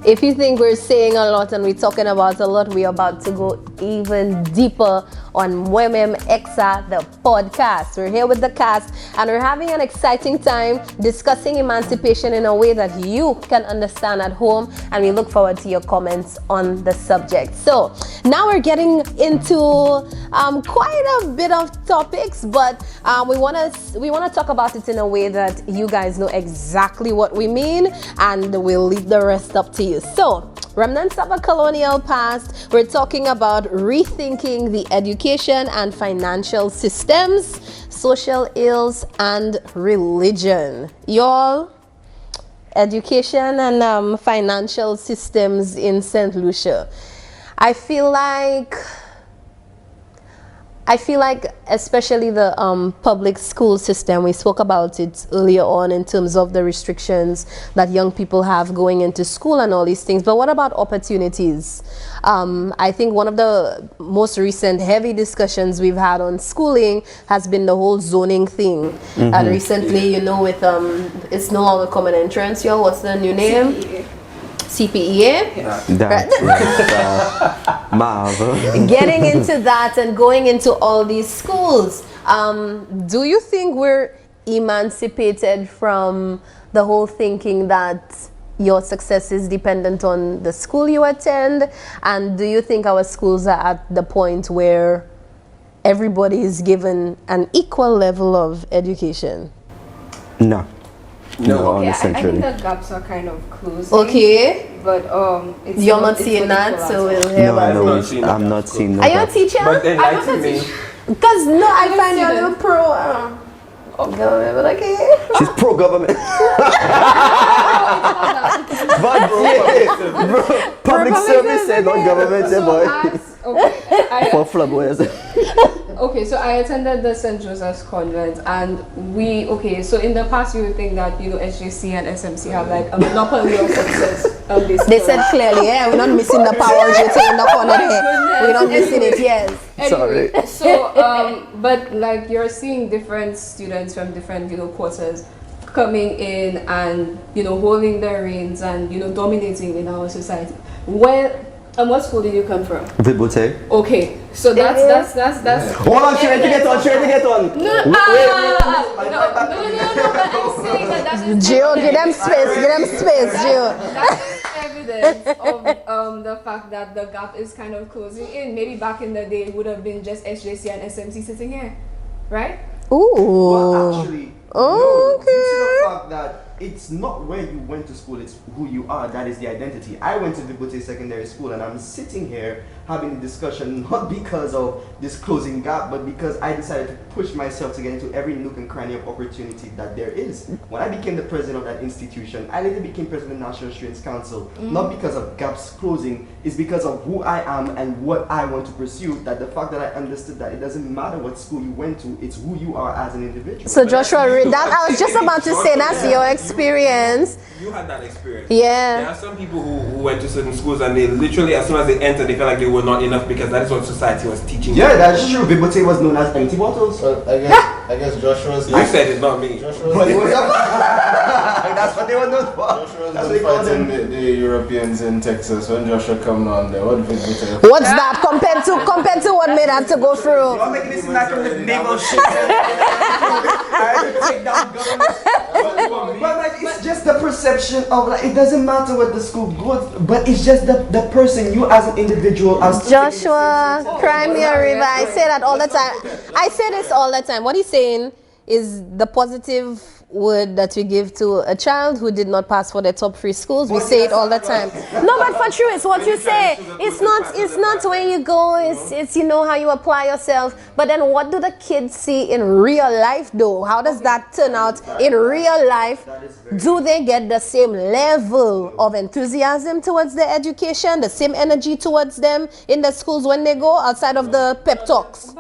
If you think we're saying a lot and we're talking about a lot, we're about to go even deeper on Mwen Menm Ek Sa, the podcast. We're here with the cast and we're having an exciting time discussing emancipation in a way that you can understand at home, and we look forward to your comments on the subject. So now we're getting into quite a bit of topics, but we want to talk about it in a way that you guys know exactly what we mean, and we'll leave the rest up to you. So, remnants of a colonial past, we're talking about rethinking the education and financial systems, social ills, and religion. Y'all, education and financial systems in St. Lucia. I feel like especially the public school system, we spoke about it earlier on in terms of the restrictions that young people have going into school and all these things. But what about opportunities? I think one of the most recent heavy discussions we've had on schooling has been the whole zoning thing. Mm-hmm. And recently, you know, with it's no longer common entrance, y'all. What's the new name? CPEA? That's marvel. Getting into that and going into all these schools. Do you think we're emancipated from the whole thinking that your success is dependent on the school you attend? And do you think our schools are at the point where everybody is given an equal level of education? No. Okay, I think the gaps are kind of closing. Okay. But it's you're not seeing that, so we'll hear about it. I'm not seeing that. Are you a teacher? But enlighten me. Because no, I find you a little pro government, but okay. She's pro-government. But public service and not government, boy. For flamboyance. Okay, so I attended the St. Joseph's Convent, and so in the past you would think that, you know, SJC and SMC have like a monopoly of success. They said clearly, yeah, we're not missing the power JT in the corner there. We're not missing it, yes. Anyway, sorry. So, but like you're seeing different students from different, you know, quarters coming in and, you know, holding their reins and, you know, dominating in our society. And what school did you come from? Vibote. Okay, so that's. Hold on, she ready to get on. No, but I'm saying that is. Gio, give them space, Gio. That is evidence of the fact that the gap is kind of closing in. Maybe back in the day it would have been just SJC and SMC sitting here, right? Ooh. Well, actually, okay. Due to the fact that it's not where you went to school, it's who you are. That is the identity. I went to Vibote Secondary School, and I'm sitting here having a discussion not because of this closing gap, but because I decided to push myself to get into every nook and cranny of opportunity that there is. When I became the president of that institution, I later became president of the National Students Council, not because of gaps closing, it's because of who I am and what I want to pursue. That the fact that I understood that it doesn't matter what school you went to, it's who you are as an individual. So Joshua, I was just about to say that's your experience. You had that experience. Yeah. There are some people who went to certain schools and they literally, as soon as they entered, they felt like they were not enough because that is what society was teaching. Yeah, that's true. Vibote was known as empty bottles. I guess Joshua's. You said it's not me. But it was that's what they were known for. Joshua's fighting the Europeans in Texas when Joshua come on there. What's that compared to what made that to go through? You're making this like a naval shit. Take down government. But like, it's just the perception of like, it doesn't matter what the school goes, but it's just the person, you as an individual. Joshua, cry me a river. I say that all the time. I say this all the time. What he's saying is the positive word that we give to a child who did not pass for the top 3 schools. We say it all the time. No, but for true, it's what you say. It's not where you go. It's you know how you apply yourself. But then what do the kids see in real life though? How does that turn out in real life? Do they get the same level of enthusiasm towards their education, the same energy towards them in the schools when they go outside of the pep talks?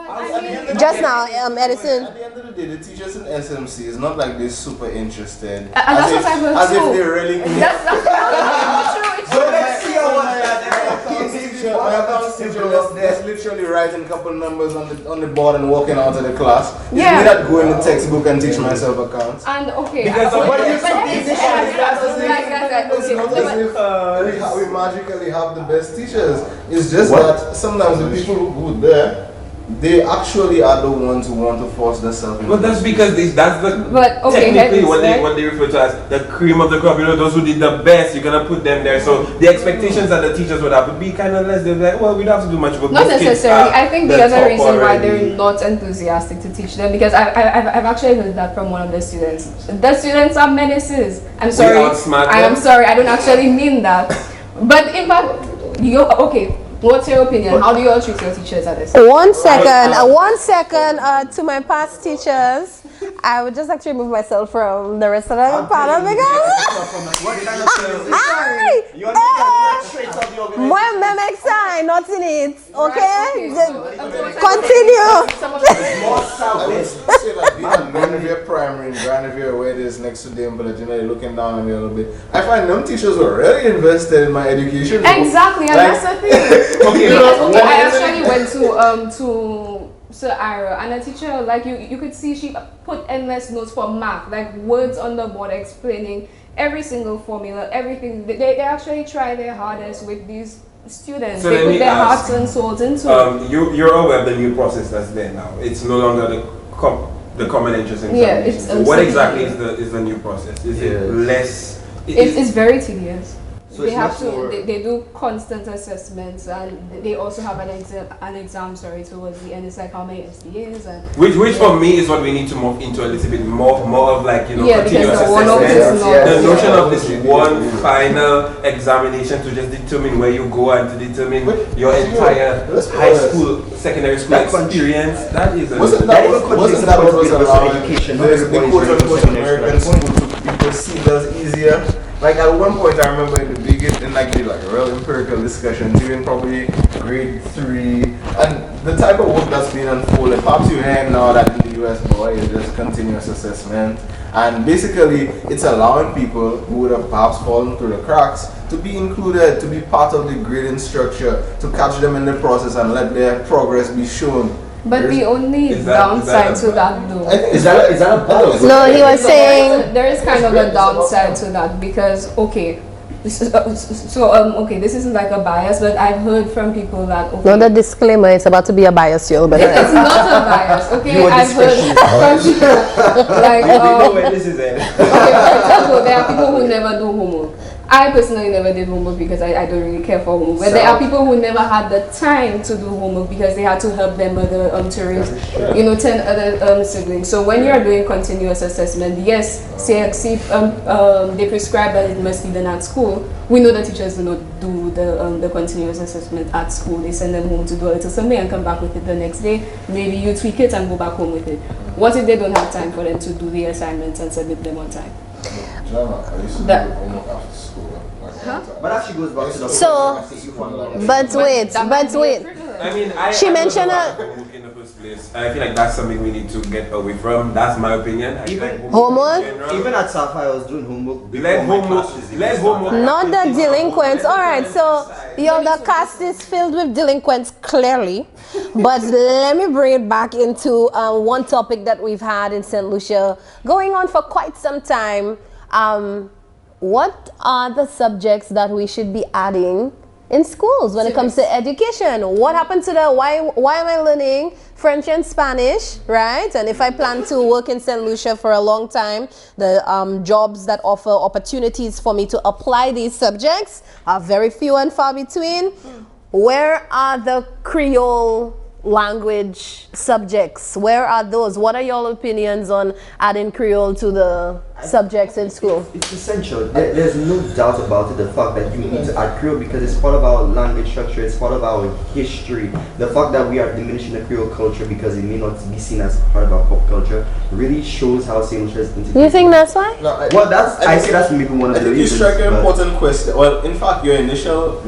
Just now, Eddison. At the end of the day, the teachers in SMC is not like this super interested. That's what I've heard as too. if they really. That's true. So let's see how much that Just literally writing a couple numbers on the board and walking out of the class. It's me that go in the textbook and teach myself accounts. And okay, because we magically have the best teachers. It's just that sometimes the people who are there, they actually are the ones who want to force themselves. But that's because that's the technically what they refer to as the cream of the crop. You know, those who did the best, you're gonna put them there. So the expectations that the teachers would have would be kind of less. They're like, well, we don't have to do much. But not necessarily. I think the other reason why they're not enthusiastic to teach them, because I've actually heard that from one of the students. The students are menaces. I'm sorry. I am sorry. I don't actually mean that. But in fact, what's your opinion? How do you all treat your teachers at this? 1 second, 1 second to my past teachers. I would just like to remove myself from the rest of the panel because Mwen Menm Ek Sa, not in it. Okay? Continue. I would say that being in Granavere Primary and Granavere, where it is next to them, but you're looking down on me a little bit. I find them teachers were really invested in my education. Exactly, and that's the thing. I actually went to Sir Ira, and a teacher, like you could see she put endless notes for math, like words on the board explaining every single formula, everything. They actually try their hardest with these students. So they put their hearts and souls into it. You're aware of the new process that's there now. It's no longer the common entrance examination. So what exactly is the new process? Is it less? It's very tedious. So they have to. They do constant assessments, and they also have an exam. Towards the end, it's like how many SDAs and which for me is what we need to move into a little bit more of like continuous assessment. The notion of this one final examination to just determine where you go and to determine your entire high school, secondary school experience. That is wasn't that what was allowed education? The quote-unquote American school to be perceived as easier. Like at one point, I remember in the beginning, like real empirical discussions, even probably grade 3, and the type of work that's being unfolded. Perhaps you hear now that in the US, it's just continuous assessment, and basically it's allowing people who would have perhaps fallen through the cracks to be included, to be part of the grading structure, to catch them in the process and let their progress be shown. But the only downside to that, though, is that a bad? No, he was saying there is kind of a downside to that because this isn't like a bias, but I've heard from people that no, the disclaimer, it's about to be a bias, but it's not a bias. Okay, I've heard from people like where this is at. Okay, for example, there are people who never do homework. I personally never did homework because I don't really care for homework. But there are people who never had the time to do homework because they had to help their mother to raise, 10 other siblings. So when you're doing continuous assessment, yes, they prescribe that it must be done at school. We know that teachers do not do the continuous assessment at school. They send them home to do a little something and come back with it the next day. Maybe you tweak it and go back home with it. What if they don't have time for them to do the assignments and submit them on time? I used to do homework after school. But that actually goes back to the but wait. I mean, she mentioned homework in the first place. I feel like that's something we need to get away from. That's my opinion. Homework? Even at Safa, I was doing homework. Let homework. Not the delinquents. Alright, so the cast is filled with delinquents clearly. But let me bring it back into one topic that we've had in St. Lucia going on for quite some time. What are the subjects that we should be adding in schools when it comes to education? What happened to why am I learning French and Spanish, right? And if I plan to work in St. Lucia for a long time, the jobs that offer opportunities for me to apply these subjects are very few and far between. Where are the Creole language subjects? Where are those? What are your opinions on adding Creole to the subjects in school? It's essential. There's no doubt about it. The fact that you need to add Creole because it's part of our language structure, it's part of our history. The fact that we are diminishing the Creole culture because it may not be seen as part of our pop culture really shows how St. Lucia is integrated. You think that's why? No, I say that's maybe one of the reasons. You strike an important question. Well, in fact, your initial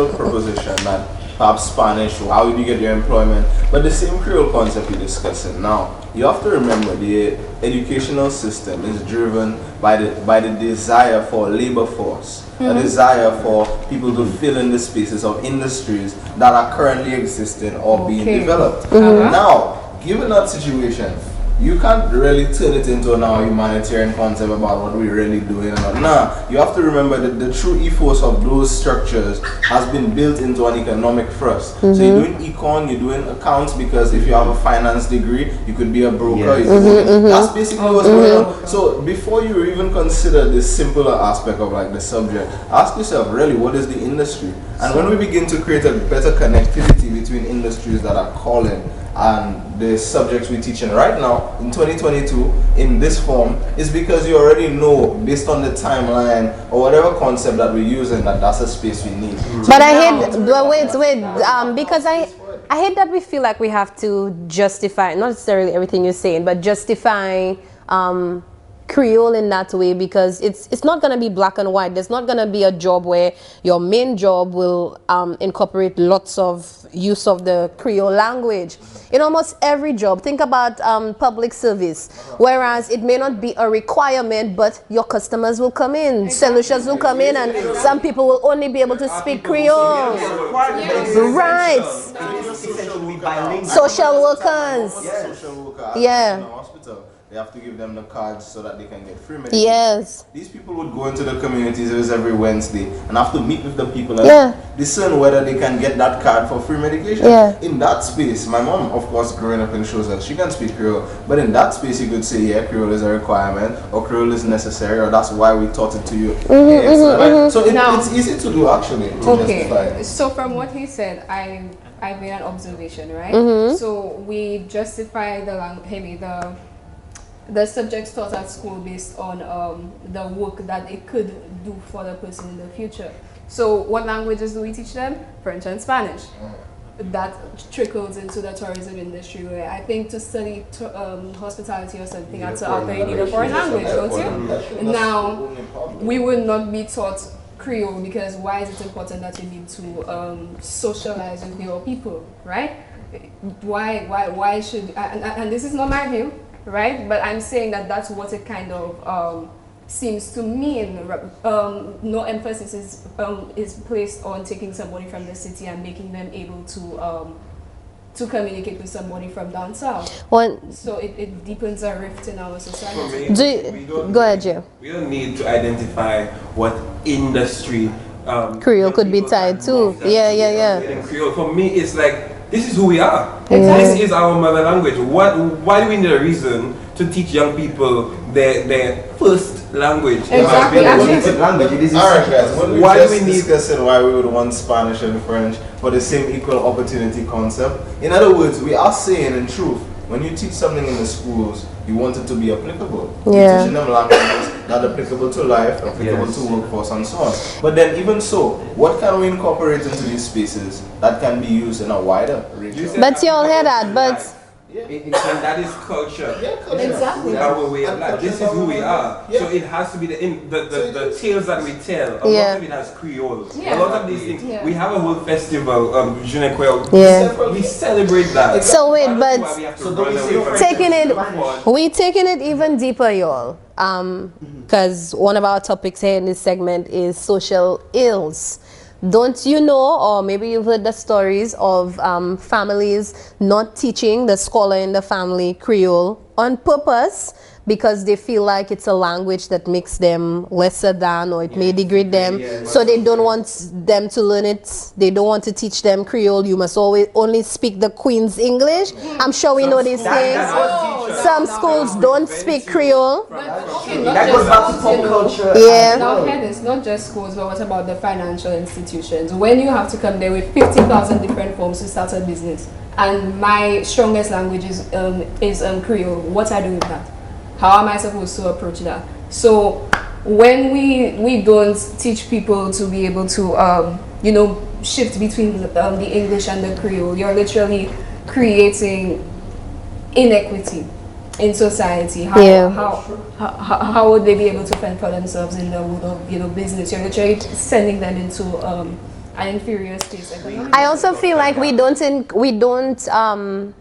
proposition that perhaps Spanish, or how would you get your employment? But the same Creole concept you're discussing now, you have to remember the educational system is driven by the desire for labor force, a desire for people to fill in the spaces of industries that are currently existing or being developed. Now, given that situation, you can't really turn it into now a humanitarian concept about what we're really doing. Nah, you have to remember that the true ethos of those structures has been built into an economic thrust. So you're doing econ, you're doing accounts, because if you have a finance degree, you could be a broker. That's basically what's going on. So before you even consider this simpler aspect of like the subject, ask yourself really, what is the industry? And when we begin to create a better connectivity between industries that are calling and the subjects we're teaching right now in 2022 in this form, is because you already know, based on the timeline or whatever concept that we're using, that that's a space we need. But I hate, because I hate that we feel like we have to justify, not necessarily everything you're saying, but justify Creole in that way, because it's not going to be black and white. There's not going to be a job where your main job will incorporate lots of use of the Creole language. In almost every job, think about public service, whereas it may not be a requirement, but your customers will come in, solutions will come in, and some people will only be able to speak Creole. Right. Social workers. Yeah. They have to give them the cards so that they can get free medication. Yes. These people would go into the communities, it was every Wednesday, and have to meet with the people and discern whether they can get that card for free medication. In that space, my mom, of course, growing up in shows that she can speak Creole, but in that space you could say, yeah, Creole is a requirement, or Creole is necessary, or that's why we taught it to you. So it's easy to do, actually, to justify it. So from what he said, I made an observation, right? So we justify the subjects taught at school based on the work that it could do for the person in the future. So what languages do we teach them? French and Spanish. That trickles into the tourism industry, where I think to study hospitality or something at Alta, you need a foreign language, don't you? Now, we will not be taught Creole, because why is it important that you need to socialize with your people, right? Why should, and this is not my view, right? But I'm saying that that's what it kind of seems to mean. No emphasis is placed on taking somebody from the city and making them able to communicate with somebody from down south. So it deepens a rift in our society. Go ahead, Joe. We don't need to identify what industry Creole could be tied to. Yeah. Creole, for me, it's like, this is who we are. This is our mother language. Why do we need a reason to teach young people their first language? Exactly. Alright guys, when we just discussing why we would want Spanish and French for the same equal opportunity concept. In other words, we are saying in truth, when you teach something in the schools, you want it to be applicable. You're teaching them languages that are applicable to life, applicable to workforce, and so on. But then even so, what can we incorporate into these spaces that can be used in a wider range? But you all hear that, but... And that is culture. Exactly. Our way of life. This is who we are. So it has to be the tales that we tell. A lot of it has Creole. A lot of these things. We have a whole festival, Je ne Creole. We celebrate that. So wait, but we taking it even deeper, y'all. Because one of our topics here in this segment is social ills. Don't you know, or maybe you've heard the stories of families not teaching the scholar in the family Creole on purpose, because they feel like it's a language that makes them lesser than, or it may degrade them. So they don't want them to learn it. They don't want to teach them Creole. You must always only speak the Queen's English. I'm sure we know these things. Some schools don't speak Creole. That goes back to pop culture. Now here, it's not just schools, but what about the financial institutions? When you have to come there with 50,000 different forms to start a business, and my strongest language is Creole, what I do with that? How am I supposed to approach that? So when we don't teach people to be able to shift between the English and the Creole, you're literally creating inequity in society. How would they be able to fend for themselves in the world of business? You're literally sending them into an inferior space economically. I also feel like we don't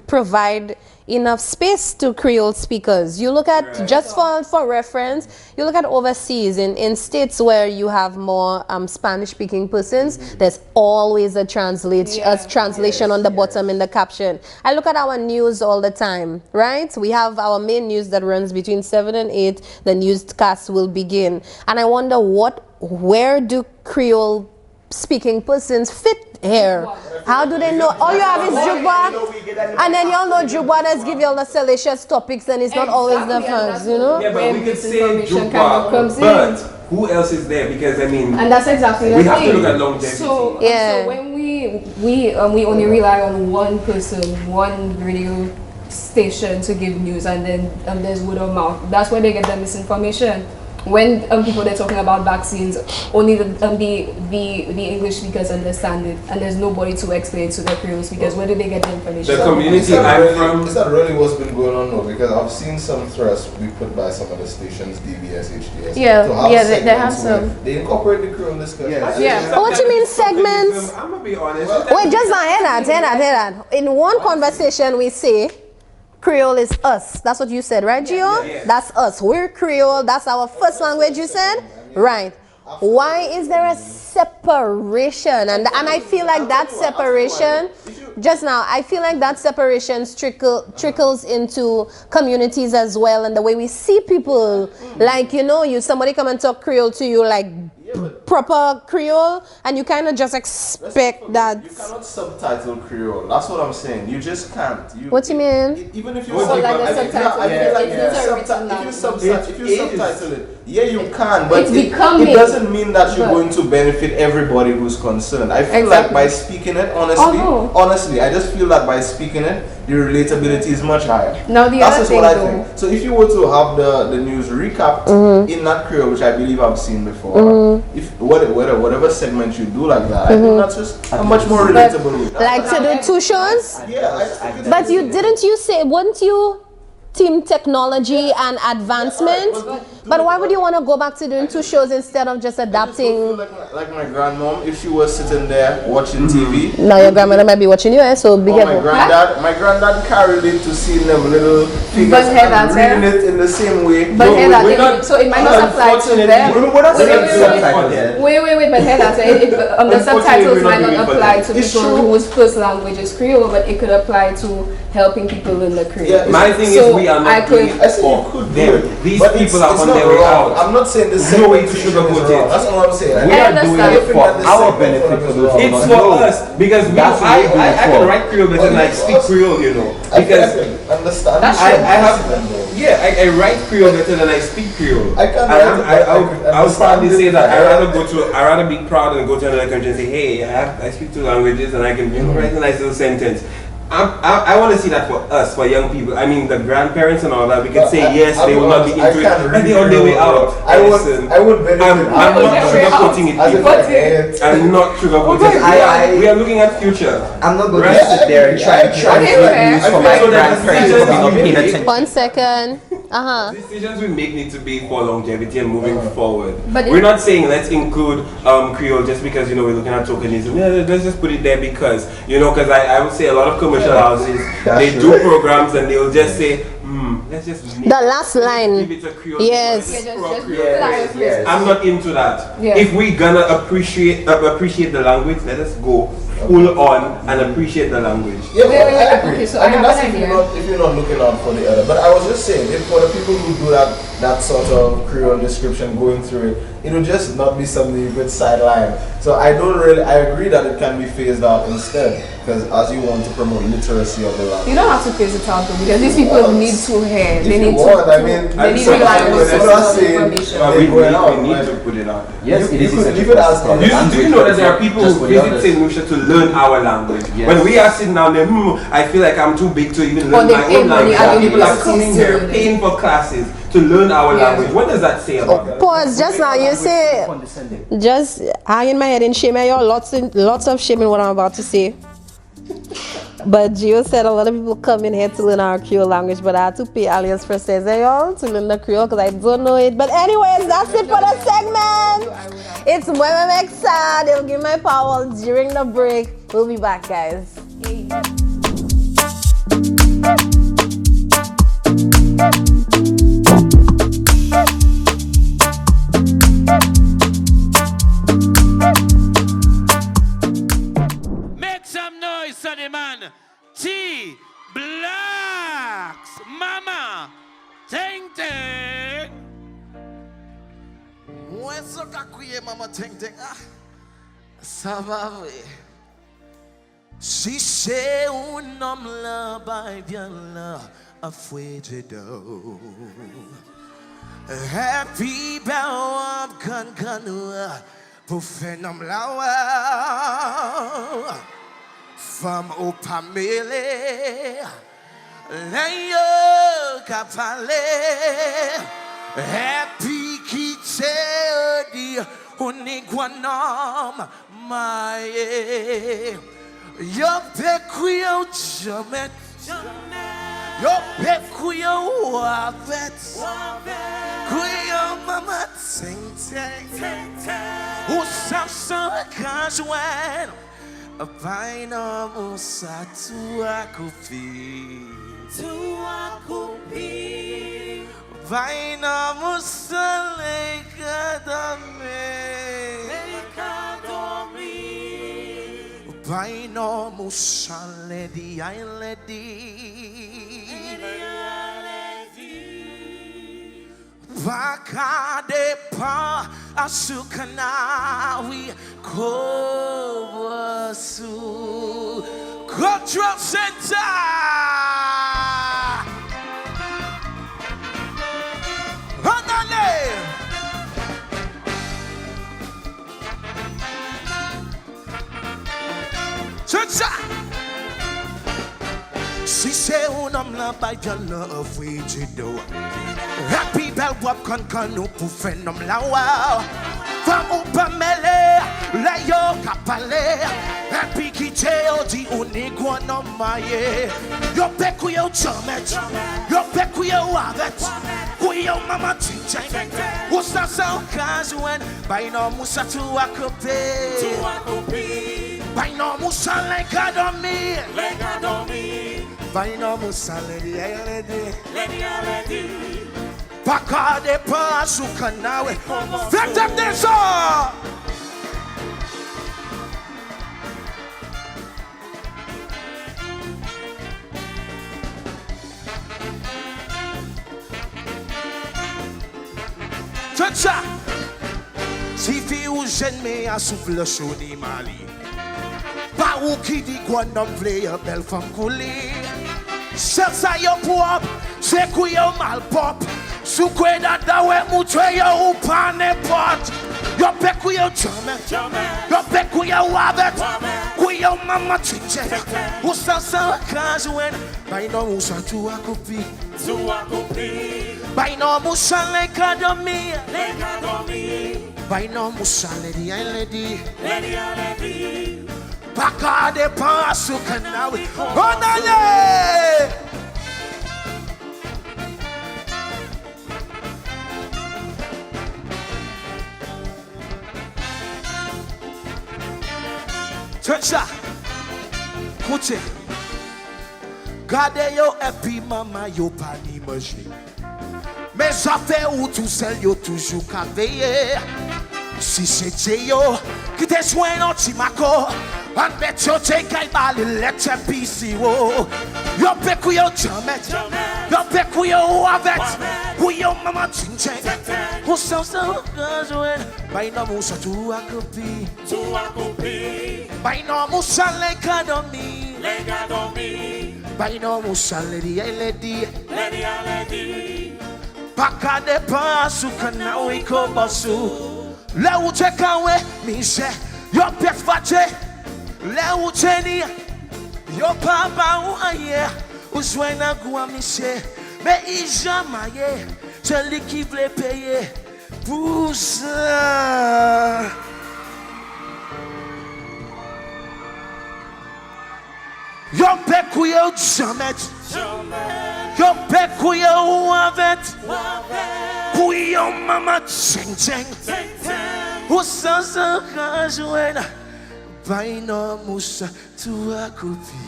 provide enough space to Creole speakers. You look at, just for reference, you look at overseas in states where you have more Spanish speaking persons, there's always a translation on the bottom in the caption. I look at our news all the time, right? We have our main news that runs between 7 and 8, the newscast will begin. And I wonder where do Creole speaking persons fit here? How do they know? All you have is Jubwa, and then y'all know Jubwa does give you all the salacious topics, and it's not always the first, you know? Yeah, but we could say Jubwa, but who else is there? Because I mean, and that's exactly the we thing. have to look at longevity. So when we only rely on one person, one radio station to give news, and then there's word of mouth. That's where they get the misinformation. When people they're talking about vaccines, only the English speakers understand it, and there's nobody to explain to the Creole speakers. Where do they get the information? The community I'm from. Is that really what's been going on though? Because I've seen some threats be put by some of the stations, DBS, HDS. They have some. They incorporate the Creole discussion. Yeah. What you mean segments? I'm gonna be honest. Wait, just now, hear that. In one conversation we say, Creole is us. That's what you said, right, Gio? Yeah. That's us. We're Creole. That's our first language, you said? Right. Why is there a separation? And I feel like that separation, just now, I feel like that separation trickles into communities as well, and the way we see people. Like, you know, somebody come and talk Creole to you, like proper Creole, and you kind of just expect that. You cannot subtitle Creole. That's what I'm saying. You just can't. What you mean? Even if you subtitle it, yeah, you can, but it doesn't mean that you're going to benefit everybody who's concerned. I feel like by speaking it, honestly, I just feel that by speaking it, the relatability is much higher. Now That's just what I think. So if you were to have the news recapped in that Creole, which I believe I've seen before, if whatever segment you do like that, I think that's just a much more relatable. Like to do 2 shows? Yeah. But wouldn't you team technology and advancement? But why would you want to go back to doing 2 shows instead of just adapting? Like my grandmom, if she was sitting there watching TV. Now your grandmother might be watching you, so be careful. My granddad carried it to see them little figures and reading it in the same way. But so it might not apply to them. Wait, but the subtitles might not apply to people whose first language is Creole, but it could apply to helping people in the Creole. Yeah, my thing is we are not doing it for them. These people are on their way out. I'm not saying this. No way to sugarcoat it. That's all I'm saying. We are doing it for our benefit. It's for us because I can write Creole better than I speak Creole, you know. Because I write Creole better than I speak Creole. I would probably say that I rather be proud and go to another country and say, hey, I speak 2 languages and I can write a nice little sentence. I want to see that for us, for young people. I mean, the grandparents and all that. We can say yes, they will not be into it, but they're on their way out. I would benefit. I'm not sugarcoating it. I'm not sugarcoating it. We are looking at future. I'm not going to sit there and try to get news for my grandparents who are not paying attention. 1 second. Decisions we make need to be for longevity and moving forward. But we're not saying let's include Creole just because we're looking at tokenism. Yeah, let's just put it there because because I would say a lot of commercial houses they do programs and they'll just say let's just the last line. Give it a Creole. Yes. I'm not into that. Yeah. If we're gonna appreciate the language, let us go full on and appreciate the language. Yeah, I agree. Okay, so I mean, that's if you're not looking out for the other. But I was just saying, if for the people who do that sort of Creole description going through it, it will just not be something you could sideline. So I agree that it can be phased out instead, because as you want to promote literacy of the language. You don't have to phase it out though, because these people need to hear. They need reliable sources of information. We need to put it out. Yes, do you know that there are people who visit St. Lucia to learn our language? Yes. When we are sitting down there, I feel like I'm too big to even learn my own language. People are sitting here paying for classes to learn our language. What does that say about that? Pause. Just now, you say, just hang in my head and shame. I got lots of shame in what I'm about to say. But Gio said a lot of people come in here to learn our Creole language, but I had to pay alias for y'all to learn the Creole because I don't know it. But anyways, that's it for the segment. It's Mwen Menm Ek Sa. They'll give my power during the break. We'll be back, guys. Make some noise, sonny man. T Blacks, Mama, Ting Ting. Mwen so ka kriye Mama Ting Ting. Ça va oui. Si c'est un homme là-bas, bien là, à fouetter d'eau. Happy bow of gun, pour faire homme là-bas. Femme au pamele, l'aïe qu'a parlé. Happy qui t'est dit, on est guanam, maïe. Yo pe kuyo jamais, yo pe kuyo wavet, kuyo mama ting ting, ou samson kajwen, vaina musa tua kupi, vaina musa lekadame. Vaino musa lady, I lady. Baka de pa asukanawi kowasu. Control center. Honale. Si c'est un homme là-bas, bien là, fouidido. Happy bell wap kan nous pour faire un homme là-bas. Femme ou pas mêlée, la yo kapale. Happy qui t'est dit on est quoi non maillé. Yo peku yo chomet, yo peku yo avet. Kuyo mama ting-ting. Usa sa okazwen, by no musa tu akope. By no musa lekadome. By no musa lady, lady. Paka de pa sukanawe. Flex up this song. Cha-cha. Si fi ou jen me a souffle chaud di Mali. Pa ou ki di gwan nom vle yo bel fam kouli. Sel sa yo pop, se kou yo mal pop. Sou kwe da we mutwe yo ou pa nepot. Yo pe kou yo chame, yo pe kou yo wabet. Kou yo mama chiche. Ou sa kajwen, bay no musa tu akupi. Bay no musa lekadome. Bay no musa lady, lady. Paka de pa sukanawe. Onale! Chacha, écoutez, gardez yo et puis maman yo pas ni manger. Mes affaires ou tout seul yo toujours qu'à veiller. Si c'est yo qui te soigne en timako, on met yo te kay bali let pisi wo. Yo pe ku yo jamet, yo pe ku yo avet, ku yo mama ting-ting. Who sounds so good? By no musa tu akupi. By no musa lekadome. By no musa lady, lady. Paka de pa sukanawe ko basu. Le ou te kawe mise, yo pe fate. Le ou te ni, yo pa ba ou aye. Ou zwena gwa mise, me ijamaye. Celui qui voulait payer pour ça. Yo pekuye jamet. Yo pekuye wavet. Kuyo mama cheng cheng. Usasa kajuena. Baino musa tuakupi.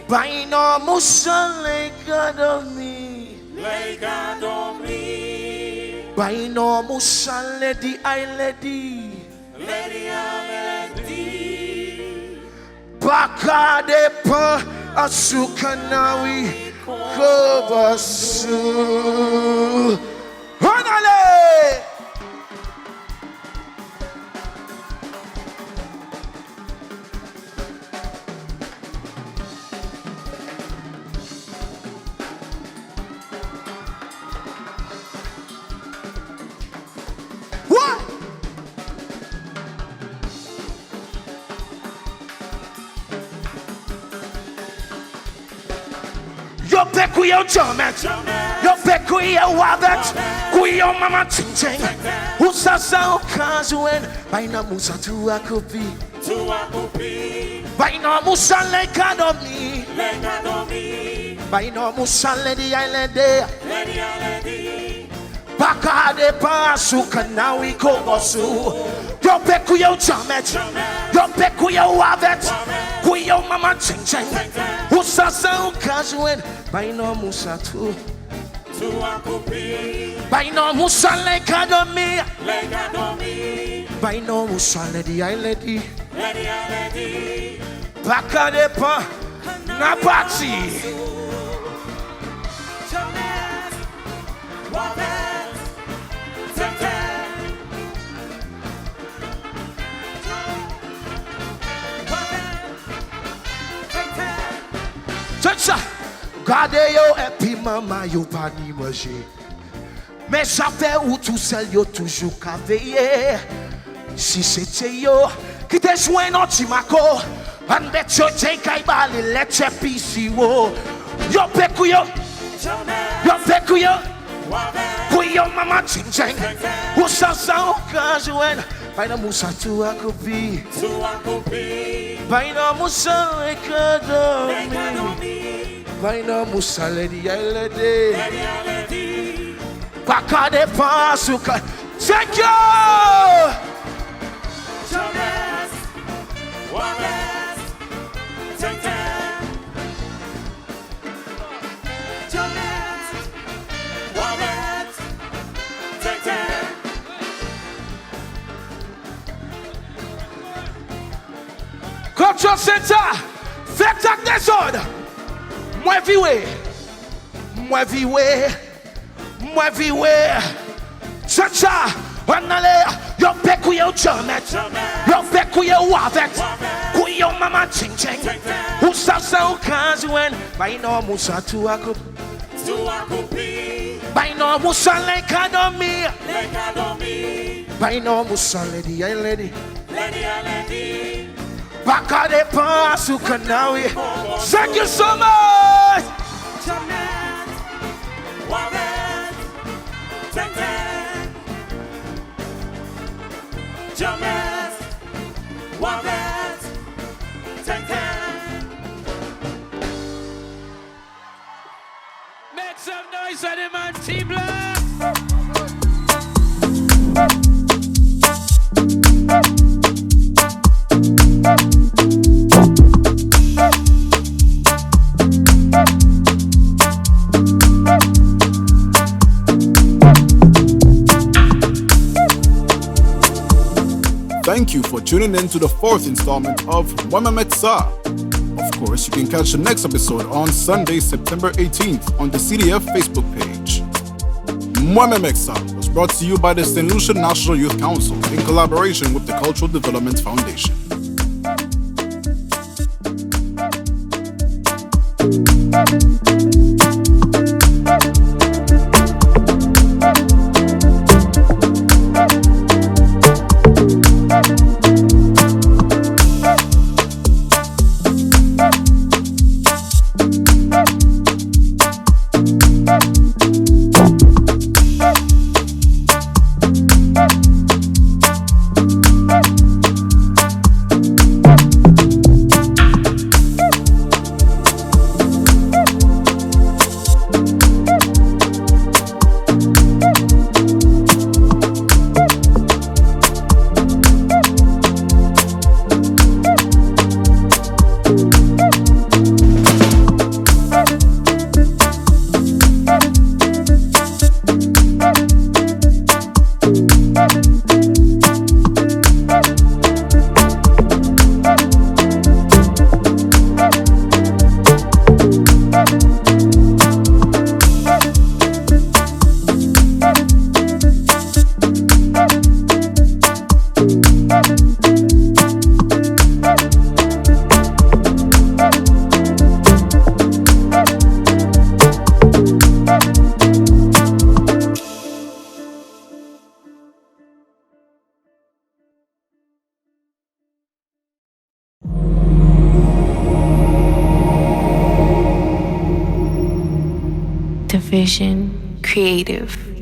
Baino musa legadomi. Baino musa lady I lady. Baka de pa asukanawi kobasu. Honale. Yo pekuyo jamet, yo pekuyo wavet, kuyo mama ching ching. Usasa okazuen, baina musa tuakupi. Baina musa legadomi. Baina musa lady I lady. Baka de pasu kanawi kobosu. Yo pekuyo jamet, yo pekuyo wavet, kuyo mama ching ching. Usasa okazuen. Baino musa tu Baino musa legadomi. Baino musa lady I lady. Baka de pa na party. Chacha. Gade yo epi mama yo pa ni manger. Mais ça fait où tout seul yo toujours qu'à veiller. Si c'était yo qui te joint non timako, and bet yo take I bali let your pisi wo. Yo pekuyo, kuyo mama ching ching. Usasa okazuen, baina musa tuakupi. Baina musa legadomi. Baina musa lady I lady. Baka de pasuka. Thank you. Cultural Center, Vector Desord. Moi viwe. Chacha, wanale. Yo pekuyo jamet, yo pekuyo wavet, kuyo mama ching ching. Usasa okazuen, baino musa tuakupi. Baino musa legadomi. Baino musa lady I lady. Baka de pasu kanawi. Thank you so much. Make some noise for the man T-Block. Thank you for tuning in to the 4th installment of Mwen Menm Ek Sa. Of course, you can catch the next episode on Sunday, September 18th on the CDF Facebook page. Mwen Menm Ek Sa was brought to you by the St. Lucia National Youth Council in collaboration with the Cultural Development Foundation. vision creative.